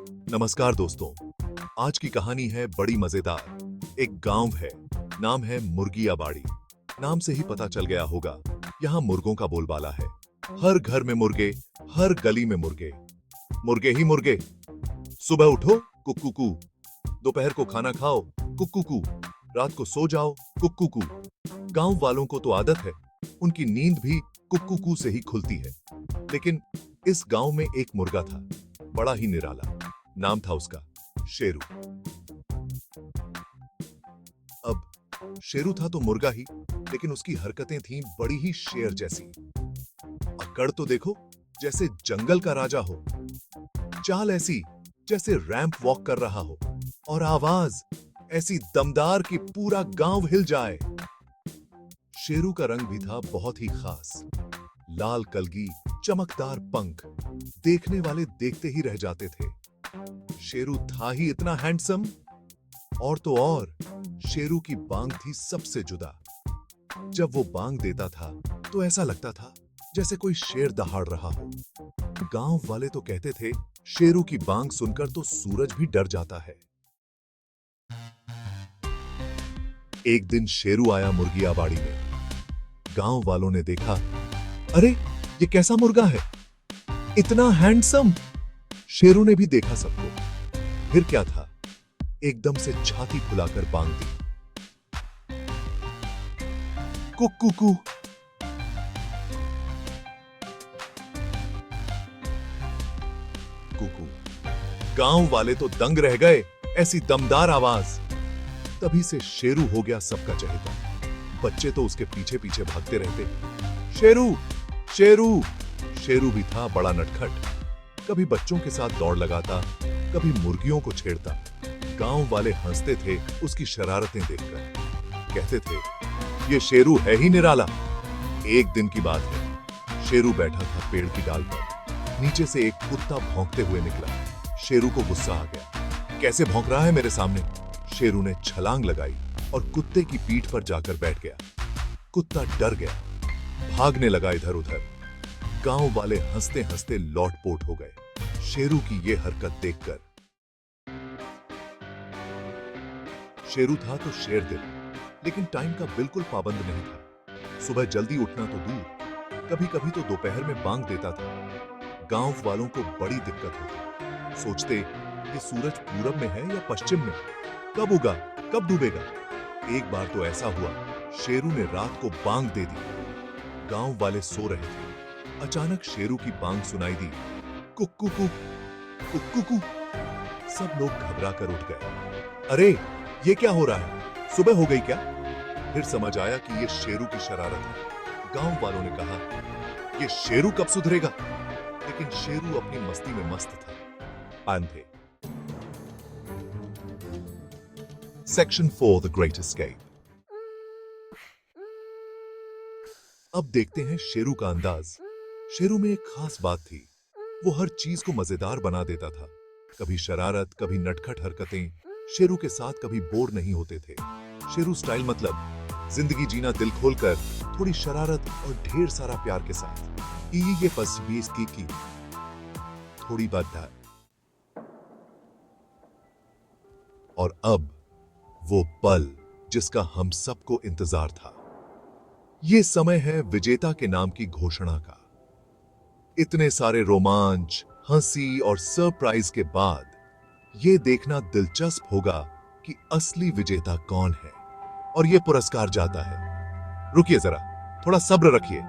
नमस्कार दोस्तों। आज की कहानी है बड़ी मजेदार। एक गांव है, नाम है मुर्गियाबाड़ी। नाम से ही पता चल गया होगा, यहाँ मुर्गों का बोलबाला है। हर घर में मुर्गे, हर गली में मुर्गे, मुर्गे ही मुर्गे। सुबह उठो, कुक्कू कू। दोपहर को खाना खाओ, कुक्कू कू। रात को सो जाओ, कुक्कू कू। गांव वालों को तो आदत है, उनकी नींद भी कुक्कू कू से ही खुलती है। लेकिन इस गांव में एक मुर्गा था, बड़ा ही निराला। नाम था उसका शेरू। अब शेरू था तो मुर्गा ही, लेकिन उसकी हरकतें थीं बड़ी ही शेर जैसी। अकड़ तो देखो, जैसे जंगल का राजा हो। चाल ऐसी जैसे रैंप वॉक कर रहा हो, और आवाज ऐसी दमदार कि पूरा गांव हिल जाए। शेरू का रंग भी था बहुत ही खास। लाल कलगी, चमकदार पंख, देखने वाले देखते ही रह जाते थे। शेरू था ही इतना हैंडसम। और तो और, शेरू की बांग थी सबसे जुदा। जब वो बांग देता था तो ऐसा लगता था जैसे कोई शेर दहाड़ रहा हो। गांव वाले तो कहते थे, शेरू की बांग सुनकर तो सूरज भी डर जाता है। एक दिन शेरू आया मुर्गियाबाड़ी में। गांव वालों ने देखा, अरे ये कैसा मुर्गा है, इतना हैंडसम। शेरू ने भी देखा सबको। फिर क्या था, एकदम से छाती फुलाकर बांग दी, कुक्कू कू। कुकू। गांव वाले तो दंग रह गए, ऐसी दमदार आवाज। तभी से शेरू हो गया सबका चहेता। बच्चे तो उसके पीछे पीछे भागते रहते, शेरू शेरू। शेरू भी था बड़ा नटखट। कभी बच्चों के साथ दौड़ लगाता, कभी मुर्गियों को छेड़ता। गांव वाले हंसते थे उसकी शरारतें देखकर। कहते थे, ये शेरू है ही निराला। एक दिन की बात है, शेरू बैठा था पेड़ की डाल पर। नीचे से एक कुत्ता भौंकते हुए निकला। शेरू को गुस्सा आ गया, कैसे भौंक रहा है मेरे सामने। शेरू ने छलांग लगाई और कुत्ते की पीठ पर जाकर बैठ गया। कुत्ता डर गया, भागने लगा इधर उधर। गांव वाले हंसते हंसते लौटपोट हो गए शेरू की ये हरकत देखकर। शेरू था तो शेर दिल, लेकिन टाइम का बिल्कुल पाबंद नहीं था। सुबह जल्दी उठना तो दूर, कभी कभी तो दोपहर में बांग देता था। गांव वालों को बड़ी दिक्कत होती। सोचते, ये सूरज पूरब में है या पश्चिम में, कब उगा कब डूबेगा। एक बार तो ऐसा हुआ, शेरू ने रात को बांग दे दी। गांव वाले सो रहे थे, अचानक शेरू की बांग सुनाई दी, कुक्कू कू, कुक्कू कू। सब लोग घबरा कर उठ गए। अरे ये क्या हो रहा है, सुबह हो गई क्या। फिर समझ आया कि ये शेरू की शरारत है। गांव वालों ने कहा, ये शेरू कब सुधरेगा। लेकिन शेरू अपनी मस्ती में मस्त था। अंधे। Section 4, the great escape. अब देखते हैं शेरू का अंदाज। शेरू में एक खास बात थी, वो हर चीज को मजेदार बना देता था। कभी शरारत, कभी नटखट हरकतें। शेरू के साथ कभी बोर नहीं होते थे। शेरू स्टाइल मतलब जिंदगी जीना दिल खोलकर, थोड़ी शरारत और ढेर सारा प्यार के साथ। ये बस भी इसकी की थोड़ी बात था। और अब वो पल जिसका हम सबको इंतजार था। ये समय है विजेता के नाम की घोषणा का। इतने सारे रोमांच, हंसी और सरप्राइज के बाद ये देखना दिलचस्प होगा कि असली विजेता कौन है और ये पुरस्कार जाता है। रुकिए जरा, थोड़ा सब्र रखिए।